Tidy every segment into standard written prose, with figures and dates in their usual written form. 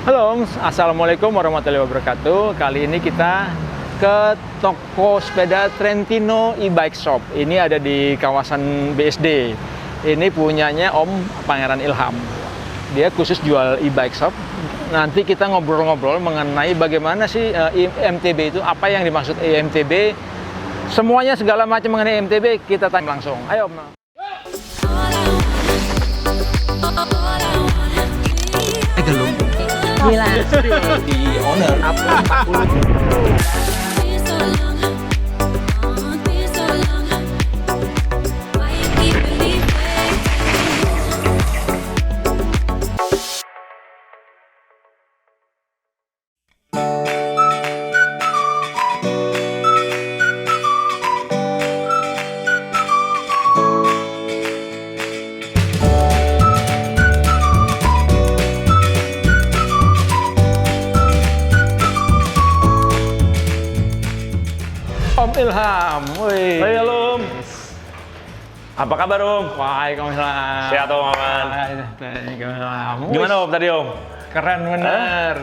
Halo Om, Assalamualaikum warahmatullahi wabarakatuh. Kali ini kita ke toko sepeda Trentino e-bike shop. Ini ada di kawasan BSD. Ini punyanya Om Pangeran Ilham. Dia khusus jual e-bike shop. Nanti kita ngobrol-ngobrol mengenai bagaimana sih IMTB itu, apa yang dimaksud IMTB. Semuanya segala macam mengenai IMTB kita tanya langsung. Ayo Om. Gila. Di owner Apa 40. Om Ilham, woi. Hai, halo Om. Apa kabar Om? Waalaikumsalam. Sehat Om, aman. Waalaikumsalam. Gimana Om tadi Om? Keren bener.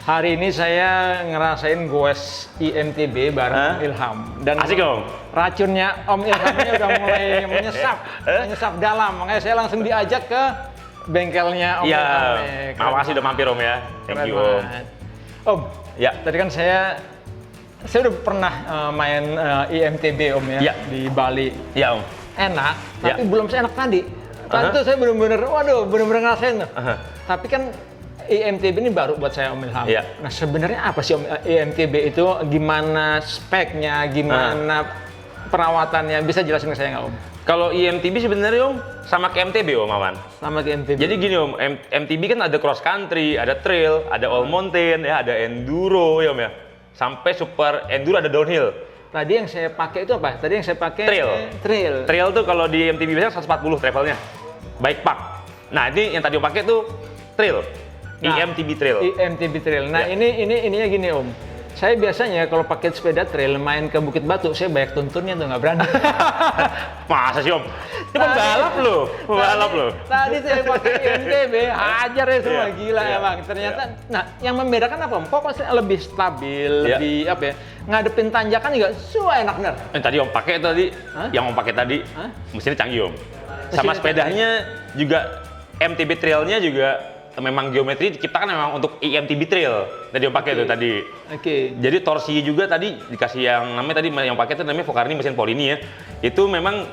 Hari ini saya ngerasain goes IMTB bareng Ilham. Dan Asik Om. racunnya Om Ilham ini udah mulai menyesap dalam. Makanya saya langsung diajak ke bengkelnya Om Iya, Ilham. nih. Keren makasih udah mampir Om ya. Thank Keren you Om. banget. Om, Ya. tadi kan saya udah pernah main IMTB Om ya, Ya. di Bali. Iya Om. Enak, Ya. tapi belum seenak tadi. Tadi tuh saya bener-bener, bener-bener ngerasain tuh. Tapi kan IMTB ini baru buat saya Om Ilham. Ya. Nah sebenarnya apa sih Om IMTB itu? Gimana speknya, gimana perawatannya? Bisa jelasin ke saya nggak Om? Kalau IMTB sebenarnya Om sama kayak MTB Om Aman. Sama ke IMTB. Jadi gini Om, MTB kan ada cross country, ada trail, ada all mountain, ya, ada enduro ya Om ya. Sampai super enduro, ada downhill. Tadi yang saya pakai itu apa? Tadi yang saya pakai Trail. Trail. Trail tuh kalau di MTB biasanya 140 travelnya. Bike park. Nah, ini yang tadi Om pakai tuh trail. Nah, IMTB trail. IMTB Trail. Nah, Ya. ininya gini Om. Saya biasanya kalau pakai sepeda trail main ke Bukit Batu, saya banyak tuntunnya tuh nggak berani. Masa sih Om? Ini pembalap loh. Pembalap loh. Tadi saya pakai IMTB, hajar ya semua, Iya, gila iya, emang. Ternyata, iya. nah yang membedakan apa Om? Kok lebih stabil, Iya. lebih apa ya? Ngadepin tanjakan juga enak bener. Tadi Om pakai tadi, Hah? yang Om pakai tadi, Hah? mesinnya canggih Om. Sama Mesinnya sepedanya juga, MTB trailnya juga memang geometri diciptakan memang untuk IMTB trail. Tadi Om pakai Oke. tuh tadi. Oke. Jadi torsinya juga tadi dikasih yang namanya tadi yang pakai itu namanya Focarni mesin Polini ya. Itu memang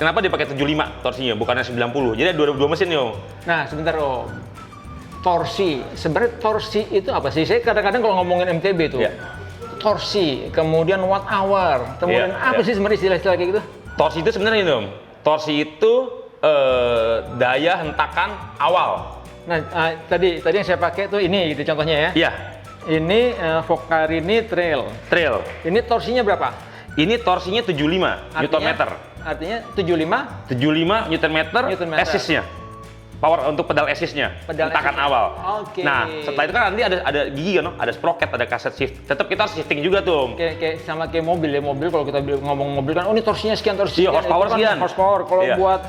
kenapa dipakai 75 torsinya bukannya 90. Jadi ada dua mesin nih Om. Nah sebentar Om. Torsi, sebenarnya torsi itu apa sih? Saya kadang-kadang kalau ngomongin MTB itu, Iya. torsi, kemudian watt hour, kemudian Iya, apa iya. sih sebenarnya istilah-istilah kayak gitu? Torsi itu sebenarnya ini Om. Torsi itu daya hentakan awal. Nah, tadi yang saya pakai tuh ini gitu contohnya ya. Iya, Ini Focarini Trail. trail. Ini torsinya berapa? Ini torsinya 75 Newton meter. Artinya 75 75 Newton meter, Newton meter. assist-nya. Power untuk pedal assist-nya, Pedal hentakan assist. awal. Oke. Nah, setelah itu kan nanti ada gigi kan, ada sprocket, ada kaset shift. Tetap kita harus shifting juga tuh Om. kayak sama kayak mobil ya. Mobil kalau kita ngomong mobil kan, oh ini torsinya sekian, torsi Iya, sekian. horsepower Itu kan sekian. horsepower. Kalau Iya. buat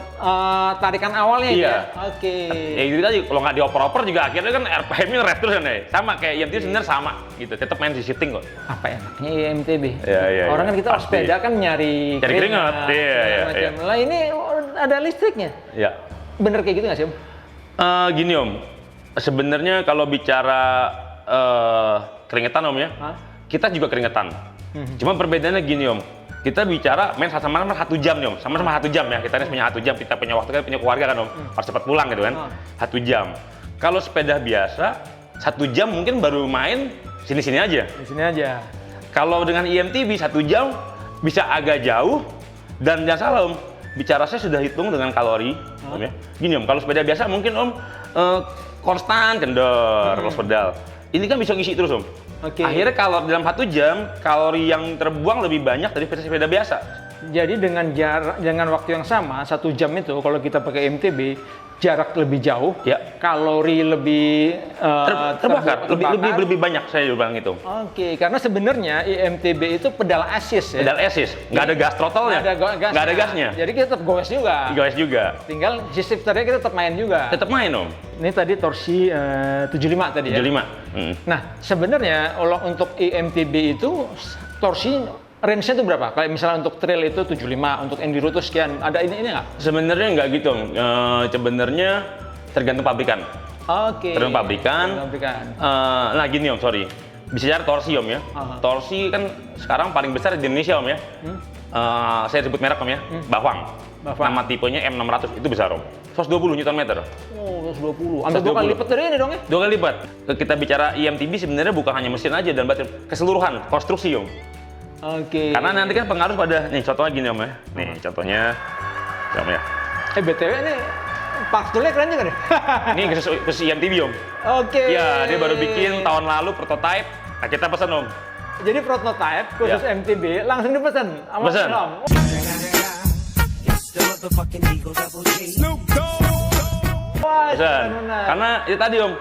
tarikan awalnya Iya. ya. Oke. Ya itu tadi, kalau nggak dioper-oper juga akhirnya kan RPM-nya nge-rev terus kan ya. Sama kayak IMTB sebenarnya sama gitu, tetap main di shifting kok. Apa enaknya IMTB? Iya, iya, Orang iya. kan kita Pasti. sepeda kan nyari Cari keringat. Iya, segala iya, macam. iya. Lah ini ada listriknya. Ya. Bener kayak gitu nggak sih Om? Gini Om, sebenarnya kalau bicara keringetan Om ya, Hah? kita juga keringetan. Cuma perbedaannya gini Om, kita bicara main sama-sama 1 jam nih Om, sama-sama 1 jam ya, kita ini punya 1 jam, kita punya waktu, kan punya keluarga kan Om, harus cepat pulang gitu kan, 1 jam. Kalau sepeda biasa, 1 jam mungkin baru main sini-sini aja. Di sini aja. Kalau dengan IMTB 1 jam bisa agak jauh, dan jangan salah Om, bicara saya sudah hitung dengan kalori Om ya. Gini Om, kalau sepeda biasa mungkin Om konstan kendor los pedal. Ini kan bisa ngisi terus Om. Oke. Akhirnya kalau dalam 1 jam kalori yang terbuang lebih banyak dari sepeda biasa. Jadi dengan waktu yang sama 1 jam itu kalau kita pakai MTB jarak lebih jauh, Ya. kalori lebih Terbakar, terbakar. lebih banyak saya bilang itu. Oke, karena sebenarnya IMTB itu pedal assist ya. Pedal assist, nggak ada gas throttle-nya, nggak ada gasnya. Jadi kita tetap goes juga. Goes juga, Tinggal si shifternya kita tetap main juga. tetap main om. Ini tadi torsi 75 tadi ya. 75. Nah, sebenarnya kalau untuk IMTB itu torsi range-nya itu berapa? Kayak misalnya untuk trail itu 75, untuk enduro itu sekian. Ada ini nggak? Sebenarnya nggak gitu om. Sebenarnya tergantung pabrikan. Oke. Tergantung pabrikan. Pabrikan. Nah gini om, sorry. Bicara torsi om ya. Aha. Torsi kan sekarang paling besar di Indonesia om ya. Saya sebut merek om ya. Bawang. Bawang. Nama tipenya M600 itu besar om. 120 Nm. Oh, 120. Ambil 2 kali 120. lipat dari ini dong ya? 2 kali lipat. Kita bicara IMTB sebenarnya bukan hanya mesin aja dan baterai, keseluruhan konstruksi om. Oke. Karena nanti kan pengaruh pada nih contohnya gini om ya. Nih contohnya om ya. BTW ini Park toolnya keren juga deh. Ini khusus IMTB om. Oke. Ya, dia baru bikin tahun lalu prototype. Nah, kita pesan om. Jadi prototype khusus Ya. MTB langsung dipesan sama Pesan. Om. Wah, Pesan. keren benar. Karena itu tadi om.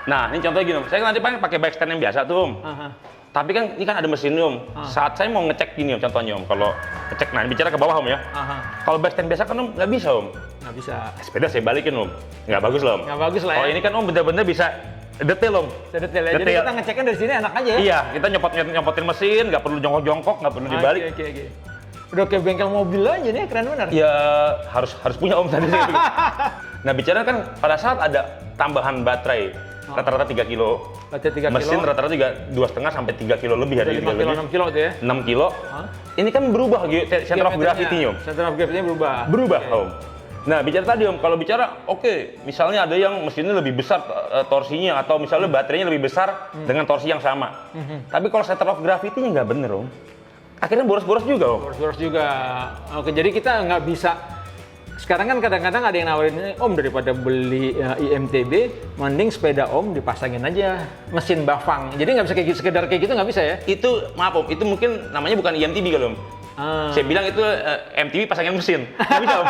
Nah, ini contohnya gini om. Saya nanti pakai back stand yang biasa tuh om. Aha. Tapi kan ini kan ada mesin om. Saat saya mau ngecek gini om, contohnya om. Kalau ngecek, nah bicara ke bawah om ya. Aha. Kalau back stand biasa kan om nggak bisa om. Nggak bisa. Sepeda saya balikin om. Nggak bagus loh om. Nggak bagus lah ya. Oh ini kan om bener-bener bisa detail om. Sedetail ya. Jadi Detail. kita ngeceknya dari sini enak aja ya. Iya, kita nyopotin mesin, nggak perlu jongkok-jongkok, nggak perlu dibalik. Oke. Udah kayak bengkel mobil aja nih, keren benar. Ya harus punya om tadi. Nah bicara kan pada saat ada tambahan baterai rata-rata 3 kilo, Baterai 3 mesin kilo. rata-rata juga 2,5 sampai 3 kilo lebih ada 5 kilo, 6 kilo tuh ya. 6 kilo. Hah? Ini kan berubah center of gravity om. Center of gravity-nya berubah. Berubah Oke. om. Nah bicara tadi om, kalau bicara oke, misalnya ada yang mesinnya lebih besar torsinya atau misalnya baterainya lebih besar dengan torsi yang sama. Tapi kalau center of gravity-nya nggak bener om. Akhirnya boros-boros juga om. Boros-boros juga. Oke, jadi kita nggak bisa. Sekarang kan kadang-kadang ada yang nawarin, Om daripada beli IMTB, mending sepeda Om dipasangin aja mesin bafang. Jadi nggak bisa kayak gitu, sekedar kayak gitu nggak bisa ya? Itu maaf om, itu mungkin namanya bukan IMTB kali om. Saya bilang itu MTB pasangin mesin. Nggak bisa om.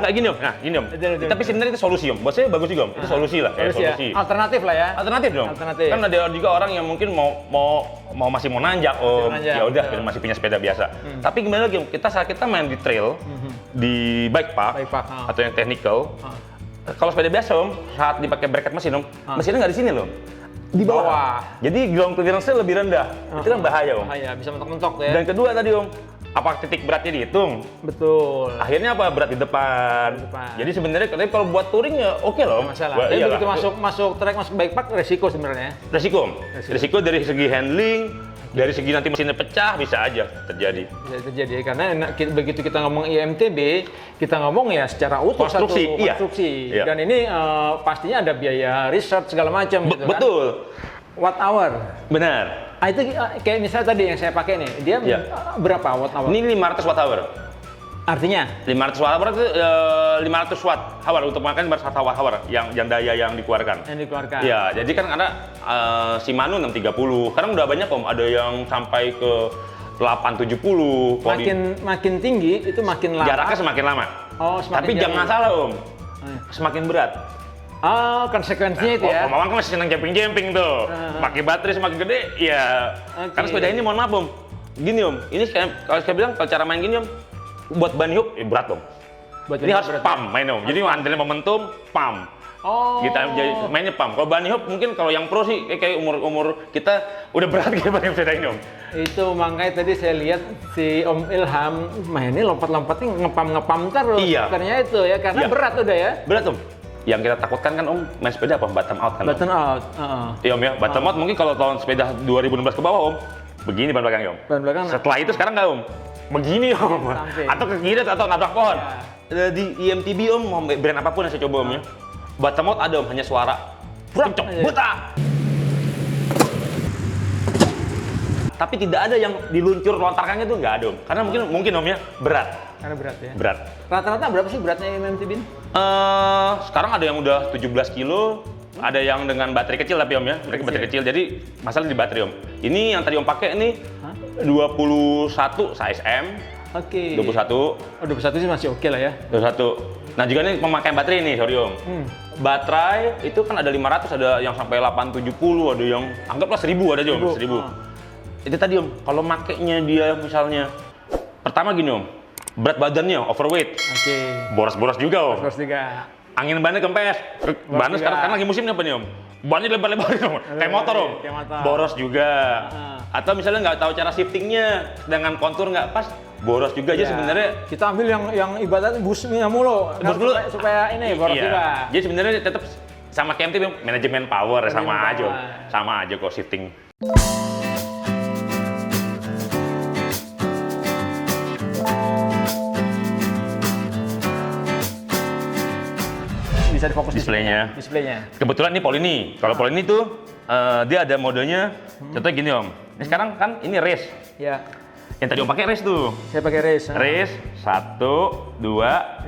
Nggak gini om. Nah gini om. Betul. Tapi sebenarnya itu solusi om. Buat saya bagus juga om. Itu solusi lah. Kayak Solusi ya? solusi. Alternatif lah ya. Alternatif dong. Alternatif. Kan ada juga orang yang mungkin masih mau nanjak om. nanjak, Ya udah betul. masih punya sepeda biasa. Tapi gimana lagi om? Saat kita main di trail, di bike park, Bike park, atau yang technical, kalau sepeda biasa om, saat dipakai bracket mesin om, mesinnya nggak di sini loh. Di bawah. Bawah. Jadi ground clearance-nya lebih rendah. Itu kan bahaya om. Bahaya, bisa mentok-mentok tuh ya. Dan kedua tadi om, apa titik beratnya dihitung? Betul. Akhirnya apa? Berat di depan. Jadi sebenarnya kalau buat touring ya oke loh. Nggak masalah. Wah, Jadi iyalah. begitu masuk track, masuk bike park, resiko sebenarnya. Resiko. Resiko dari segi handling, dari segi nanti mesinnya pecah bisa aja terjadi. Bisa terjadi karena begitu kita ngomong IMTB, kita ngomong ya secara utuh Konstruksi, satu iya. konstruksi. Iya. Dan ini pastinya ada biaya research segala macam gitu kan. Betul. Watt hour. Benar. Itu kayak misalnya tadi yang saya pakai nih, dia Iya. berapa watt hour? Ini 500 watt hour. Artinya 500 watt hour itu 500 watt hour untuk makan 500 watt hour yang daya yang dikeluarkan. yang dikeluarkan. Iya, jadi kan ada Shimano 630. Sekarang udah banyak om, ada yang sampai ke 870. Makin tinggi itu makin lama. Jaraknya semakin lama. Oh, semakin Tapi jauh. jangan salah om, Eh. semakin berat. Oh, konsekuensinya itu ya. Om Awang kan masih senang camping-camping tuh. Pakai baterai semakin gede, ya. Oke. Karena sepeda ini mohon maaf om, gini om, ini kalau saya bilang kalau cara main gini om, buat bunny hop berat om. Buat Ini jadi harus berat. pump main om. Jadi andelin momentum, pump. Oh. Kita jadi mainnya pump. Kalau bunny hop mungkin kalau yang pro sih kayak umur kita udah berat kayak banyak sepeda ini om. Itu makanya tadi saya lihat si Om Ilham mainnya lompat-lompatnya ngepam terus. Iya. Ternyata itu ya karena Iya. berat udah ya. Berat om. Yang kita takutkan kan om main sepeda apa? Bottom out kan om? Button out. Iya om ya, bottom out mungkin kalau tahun sepeda 2016 ke bawah om, begini ban belakangnya om. Ban belakang. Setelah itu sekarang nggak om? Begini om, Sampai. atau ke kiri atau nabrak pohon. Ya. Di IMTB om, mau brand apapun yang saya coba om ya, bottom out ada om, hanya suara. Kencok, aja. buta. Tapi tidak ada yang diluncur lontarkannya tuh nggak ada om, karena mungkin om ya berat, Karena berat ya. berat. Rata-rata berapa sih beratnya MTB ini? Sekarang ada yang udah 17 kilo, ada yang dengan baterai kecil tapi om ya, mereka baterai kecil, jadi masalah di baterai om. Ini yang tadi om pakai ini 21 size M, Oke. 21. Oh, 21 sih masih oke lah ya. 21. Nah, juga nih pemakaian baterai nih, sorry Om. Baterai itu kan ada 500, ada yang sampai 870, ada yang anggaplah 1000 ada aja Om, 1000. Itu tadi Om, kalau makainya dia misalnya pertama gini Om, berat badannya overweight. Oke. Boros-boros juga Om. Terus juga. Angin bannya kempes. Bannya sekarang lagi musimnya apa nih Om? Bannya lebar-lebar Om. Kayak motor Om. Kayak motor. Boros juga. Atau misalnya nggak tahu cara shiftingnya, dengan kontur nggak pas, boros juga aja sebenarnya. Kita ambil yang ibaratnya busnya mulu. Bus dulu supaya ini boros juga. Jadi sebenarnya tetap sama KMT manajemen power sama aja. Sama aja kok shifting. Bisa difokus Displaynya. Kebetulan ini Polini. Kalau Polini tuh dia ada modenya. Contohnya gini Om. Ini sekarang kan ini race. Ya. Yang tadi Om pakai race tuh. Saya pakai race. Race 1, 2,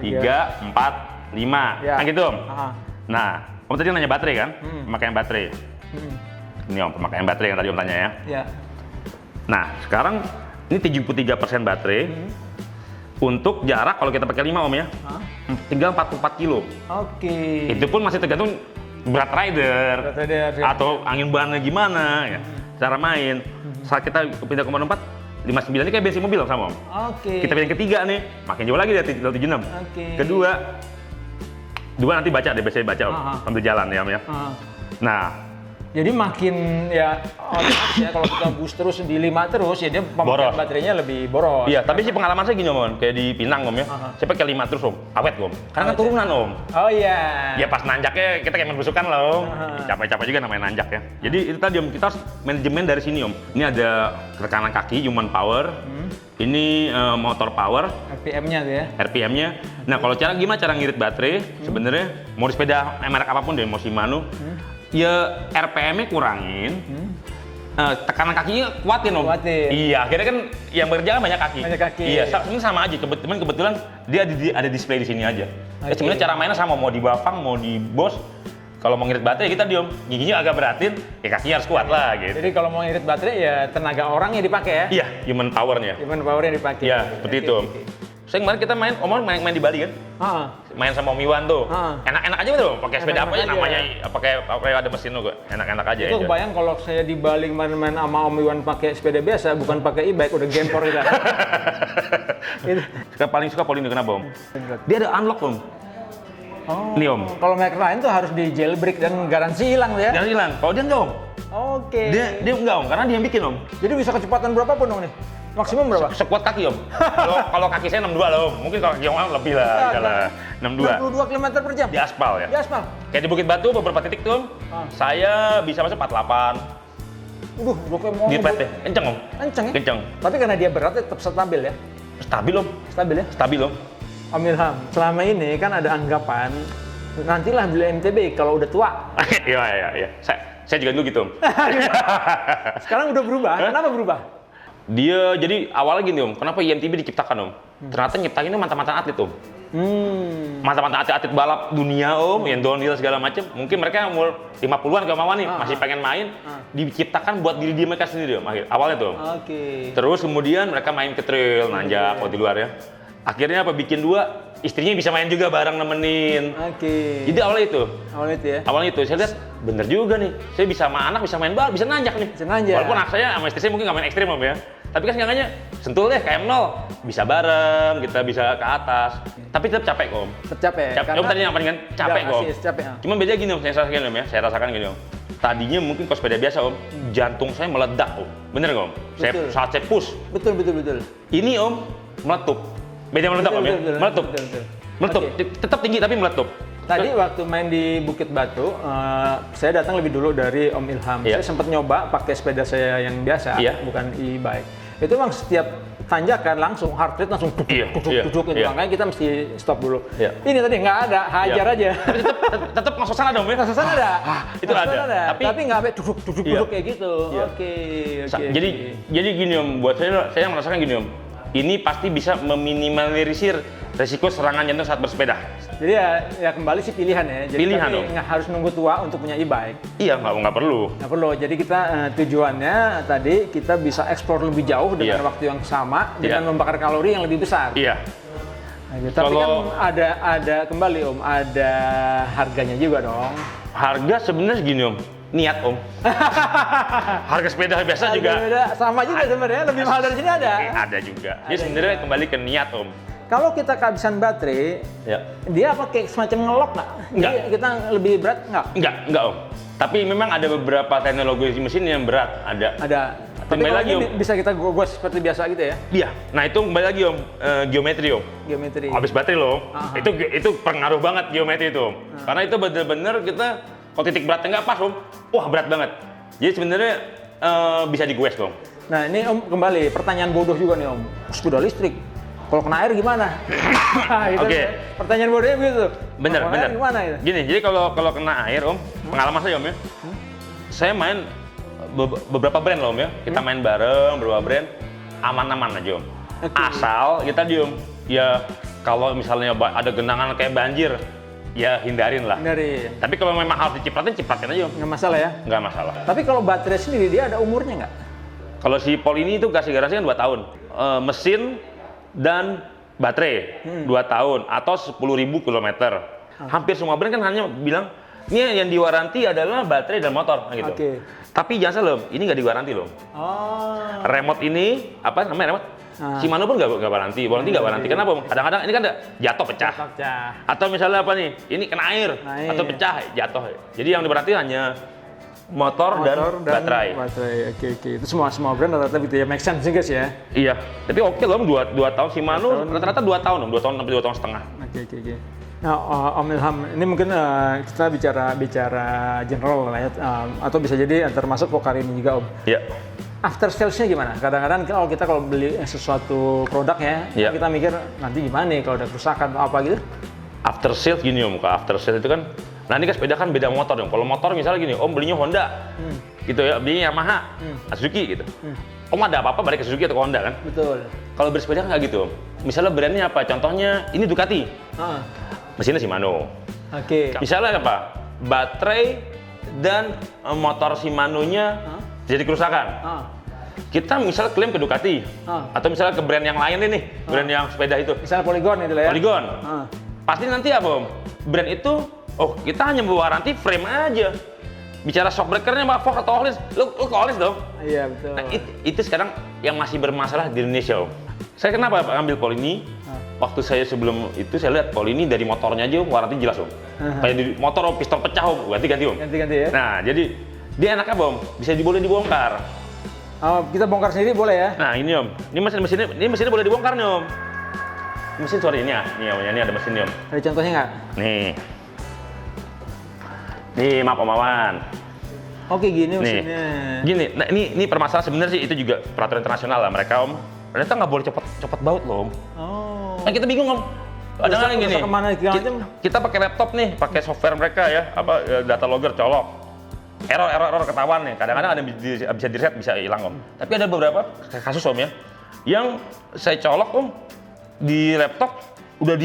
3, 4, 5. Ya. Kan gitu Om. Nah, Om tadi nanya baterai kan? Pemakaian baterai. Ini Om, pemakaian baterai yang tadi Om tanya ya. Ya. Nah, sekarang ini 73% baterai. Untuk jarak kalau kita pakai 5 Om ya. Tinggal 44 kilo. Oke. Itu pun masih tergantung berat rider. Atau angin bannya gimana ya. Cara main. Saat kita pindah ke motor 4, 59 ini kayak bensin mobil sama Om. Oke. Kita pilih yang ketiga nih, makin jauh lagi dari 76. Oke. Kedua nanti baca deh, biasanya baca Om, sambil jalan ya Om ya. Nah, jadi makin ya otomatis ya kalau kita boost terus di 5 terus ya dia pemakaian baterainya lebih boros. iya, tapi sih pengalaman saya gini Om, kayak di Pinang Om ya. Saya pakai 5 terus Om, awet Om. Karena kan turunan Om. Oh iya. Ya pas nanjaknya kita kayak main besukan lah Om. Capek-capek juga namanya nanjak ya. Jadi itu tadi Om, kita harus manajemen dari sini Om. Ini ada tekanan kaki, human power. Ini motor power. RPM-nya tuh ya. RPM-nya. Nah, kalau gimana cara ngirit baterai? Sebenarnya mau di sepeda merek apapun deh, mau Shimano. Ya RPM-nya kurangin, tekanan kakinya kuatin Om. Iya, akhirnya kan yang berjalan banyak kaki. Iya, ini sama aja. Kebetulan dia ada display di sini aja. Ya, sebenarnya cara mainnya sama, mau di Bafang, mau di Boss. Kalau mau ngirit baterai kita diom, giginya agak beratin, ya kakinya harus kuat lah gitu. Jadi kalau mau ngirit baterai ya tenaga orangnya dipakai ya? Iya, human power-nya. Human power-nya dipakai. Iya, seperti itu Om. Saya kemarin kita main di Bali kan? Main sama Om Iwan tuh. Enak-enak aja tuh, pakai sepeda apa ya namanya, pakai ada mesin tuh, enak-enak aja. Itu kebayang kalau saya di Bali main sama Om Iwan pakai sepeda biasa, bukan pakai e-bike, udah gempor kita. Paling suka Polini kenapa Om? Dia ada unlock Om. Oh, nih Om. Kalau merek lain tuh harus di jailbreak dan garansi hilang ya? Garansi hilang. Kalau dia enggak Om. Oke. Dia enggak Om, karena dia yang bikin Om. Jadi bisa kecepatan berapapun Om nih? Maksimum berapa? Sekuat kaki Om. Kalau kaki saya 62 lah Om. Mungkin kalau kaki Om lebih lah. Misalnya 62. 62 km per jam? Di aspal ya? Di aspal? Kayak di Bukit Batu beberapa titik tuh Om. Saya bisa masuk 48. Gue kayak mau... Di PT. Kenceng Om. Kenceng ya? Kenceng. Tapi karena dia berat tetap stabil ya? Stabil Om. Stabil ya? Stabil Om. Om Ilham, selama ini kan ada anggapan nantilah beli MTB kalau udah tua. Iya. Saya juga dulu gitu Om. Sekarang udah berubah. Kenapa berubah? Dia jadi awalnya gini Om, kenapa IMTB diciptakan Om? Ternyata nyiptainnya mantan-mantan atlet Om. Mantan-mantan atlet balap dunia Om, yang downhill segala macam. Mungkin mereka umur 50-an kemauan nih, masih pengen main. Diciptakan buat diri mereka sendiri Om, awalnya tuh Om. Terus kemudian mereka main ke trail, nanjak kalau di luar ya. Akhirnya apa, bikin 2, istrinya bisa main juga bareng nemenin. Jadi awalnya itu. Awalnya itu, saya lihat bener juga nih. Saya bisa sama anak, bisa main balap, bisa nanjak nih. Walaupun anak saya sama istri saya mungkin nggak main ekstrim Om ya. Tapi kan seenggaknya sentul deh KM0, bisa bareng, kita bisa ke atas. Tapi tetap capek Om. Om tadi yang paling kan capek Om. Cuman beda gini Om, saya rasakan Om ya. Saya rasakan gini Om. Tadinya mungkin kalau sepeda biasa Om, jantung saya meledak Om. Bener nggak Om? Saat saya push. Betul. Ini Om meletup. Beda meletup Om ya. Meletup. Tetap tinggi tapi meletup. Tadi waktu main di Bukit Batu, saya datang lebih dulu dari Om Ilham. Saya sempat nyoba pakai sepeda saya yang biasa, bukan e-bike. Itu memang setiap tanjakan langsung heart rate langsung duduk gitu. Makanya kita mesti stop dulu. Ini tadi nggak ada, hajar aja. Tapi tetap masuk sana dong ya. Masuk sana ada. Itu ada. Tapi nggak sampai duduk kayak gitu. Oke. Jadi gini Om, buat saya merasakan gini Om. Ini pasti bisa meminimalisir resiko serangan jantung saat bersepeda. Jadi ya kembali sih pilihan ya. Jadi Pilihan tapi dong. nggak harus nunggu tua untuk punya e-bike. Iya, nggak perlu. Nggak perlu. Jadi kita tujuannya tadi kita bisa eksplor lebih jauh dengan Iya. waktu yang sama Iya. dengan membakar kalori yang lebih besar. Iya. Nah, gitu. Tapi kan ada kembali Om, ada harganya juga dong. Harga sebenarnya segini Om, niat Om. Harga sepeda biasa juga. Beda, sama juga sebenarnya, lebih mahal dari sini ada. Ada juga. Jadi sebenarnya kembali ke niat Om. Kalau kita kehabisan baterai, Ya. dia apa kayak semacam ngelok nggak? Nggak. Jadi kita lebih berat nggak? Enggak Om. Tapi memang ada beberapa teknologi mesin yang berat, ada. Ada. Tapi Kembali kalau lagi, ini Om. bisa kita gogos seperti biasa gitu ya? Iya. Nah itu kembali lagi Om, geometri Om. Geometri. Habis baterai loh. Aha. Itu pengaruh banget geometri itu Om. Karena itu bener-bener kita kalau titik beratnya nggak pas Om, wah berat banget. Jadi sebenarnya bisa digoes Om. Nah ini Om kembali, pertanyaan bodoh juga nih Om. Sepeda listrik, kalau kena air gimana? Itu Oke. pertanyaan bodohnya begitu. Bener, Kalau kena bener. air gimana itu? Gini, jadi kalau kena air Om, pengalaman saya Om ya. Saya main beberapa brand loh Om ya. Kita main bareng beberapa brand, aman-aman aja Om. Oke. Asal kita di Om, ya kalau misalnya ada genangan kayak banjir, ya hindarin lah. Dari Tapi kalau memang harus dicipratin aja Om. nggak masalah ya. Nggak masalah. Tapi kalau baterai sendiri dia ada umurnya nggak? Kalau si Pol ini itu kasih garansi kan 2 tahun. Mesin dan baterai 2 tahun atau 10.000 km. Hampir semua brand kan hanya bilang ini yang diwaranti adalah baterai dan motor gitu. Oke. Tapi jangan salah, ini nggak diwaranti loh. Oh. Remote ini apa namanya remote? Ah. Shimano pun nggak waranti nggak waranti. Kenapa? Om? Kadang-kadang ini kan jatuh pecah. Pecah. Atau misalnya apa nih? Ini kena air Air. atau pecah jatuh. Jadi yang diwaranti hanya motor dan baterai. Baterai. Oke. Itu semua brand rata-rata gitu ya. Make sense juga sih ya. Iya, tapi oke loh, 2 tahun Shimano rata-rata 2 tahun, 2 tahun sampai 2 tahun setengah. Oke. Nah, Om Ilham, ini mungkin kita bicara general lah ya, atau bisa jadi termasuk Pokari ini juga Om. Iya. After sales-nya gimana? Kadang-kadang kalau beli sesuatu produk ya, Iya. kita mikir nanti gimana nih kalau ada kerusakan atau apa gitu. After sales gini Om, kalau after sales itu kan, nah ini kan sepeda kan beda motor Om. Kalau motor misalnya gini, Om belinya Honda, gitu ya, belinya Yamaha, Suzuki gitu. Om ada apa-apa balik ke Suzuki atau ke Honda kan? Betul. Kalau bersepeda kan nggak gitu Om. Misalnya brandnya apa? Contohnya ini Ducati, Ah, mesinnya Shimano. Oke. Misalnya apa? Baterai dan motor Shimano-nya jadi kerusakan. Ah, Kita misalnya klaim ke Ducati, atau misalnya ke brand yang lain nih, brand yang sepeda itu, misalnya Polygon itu lah ya. Polygon. Ah, Pasti nanti apa Om? Brand itu, oh kita hanya mewaranti frame aja. Bicara shock breaker-nya Mbak Fox atau Olis, lu ke Olis dong. iya betul. Nah, itu sekarang yang masih bermasalah di Indonesia Om. Saya kenapa ngambil Pol ini? Waktu saya sebelum itu saya lihat Pol ini dari motornya aja Om, waranti jelas Om. Kayak di motor pistol pecah Om, ganti-ganti Om. Ganti-ganti ya. Nah, jadi dia enak apa Om? Bisa boleh dibongkar. Oh, kita bongkar sendiri boleh ya? Nah, ini Om. Ini mesinnya boleh dibongkar nih Om. Mesin sorry ini ya. Nih Om, ini ada mesin nih Om. Ada contohnya nggak? Nih. Nih, maaf Om Awan. Oke, gini Nih. mesinnya. Gini, nah ini permasalahan sebenarnya sih itu juga peraturan internasional lah mereka Om. Ternyata nggak boleh copot baut loh Om. Oh. Nah, kita bingung Om. Kadang-kadang gini. Kemana segala macam? Kita pakai laptop nih, pakai software mereka ya, data logger colok. Error ketahuan nih. Kadang-kadang ada yang bisa di-reset, bisa hilang Om. Tapi ada beberapa kasus Om ya, yang saya colok Om di laptop udah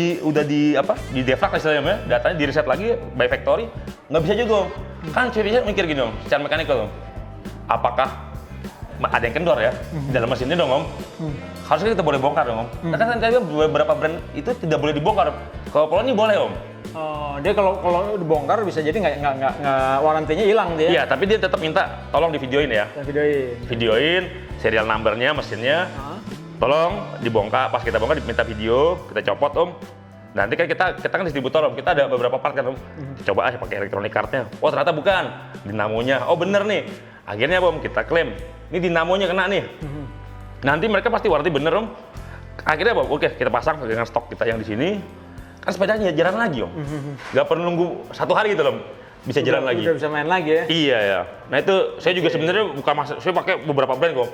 di defrag istilahnya Om ya, datanya di reset lagi by factory, nggak bisa juga Om. Kan cirinya mikir gini Om, secara mekanikal Om. Apakah ada yang kendor ya di dalam mesinnya dong Om? Harusnya kita boleh bongkar dong Om. Karena kan tadi beberapa brand itu tidak boleh dibongkar. Kalau Polo ini boleh Om. Oh, dia kalau dibongkar bisa jadi nggak warantinya hilang dia. Iya, tapi dia tetap minta tolong divideoin ya. Dan videoin. Videoin serial numbernya, mesinnya. Tolong dibongkar, pas kita bongkar diminta video, kita copot Om. Nanti kan kita kan distributor Om, kita ada beberapa part kan Om. Kita coba aja pakai electronic cardnya. Oh ternyata bukan, dinamonya. Oh bener nih. Akhirnya Om kita klaim, ini dinamonya kena nih. Nanti mereka pasti waranti bener Om. Akhirnya Om, oke kita pasang dengan stok kita yang di sini. Kan sepedanya jalan lagi Om. Gak perlu nunggu 1 hari gitu loh. Bisa jalan lagi. Udah bisa main lagi ya. Iya ya. Nah itu saya juga sebenarnya bukan saya pakai beberapa brand kok.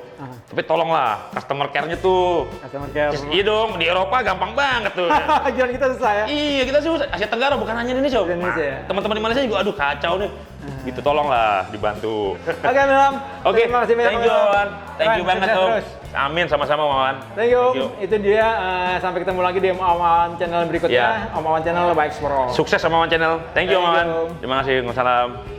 Tapi tolonglah customer care-nya tuh. Customer care. Iya dong, di Eropa gampang banget tuh. Jalan kita susah ya. Iya, kita sih Asia Tenggara bukan hanya Indonesia. Indonesia ya. Teman-teman di Malaysia juga aduh kacau nih. Gitu, tolonglah dibantu. Oke, Om. Oke, Terima kasih banyak, thank you, Om. Wawan. Thank you Keren, banget, sukses Om. terus. Amin, sama-sama, Wawan. Thank you, Om. Itu dia, sampai ketemu lagi di Om Wawan channel berikutnya. Ya. Om Wawan channel Bike Explore. Sukses sama Wawan Channel. Thank you, Thank you, Wawan. Om. Terima kasih. Waalaikumsalam.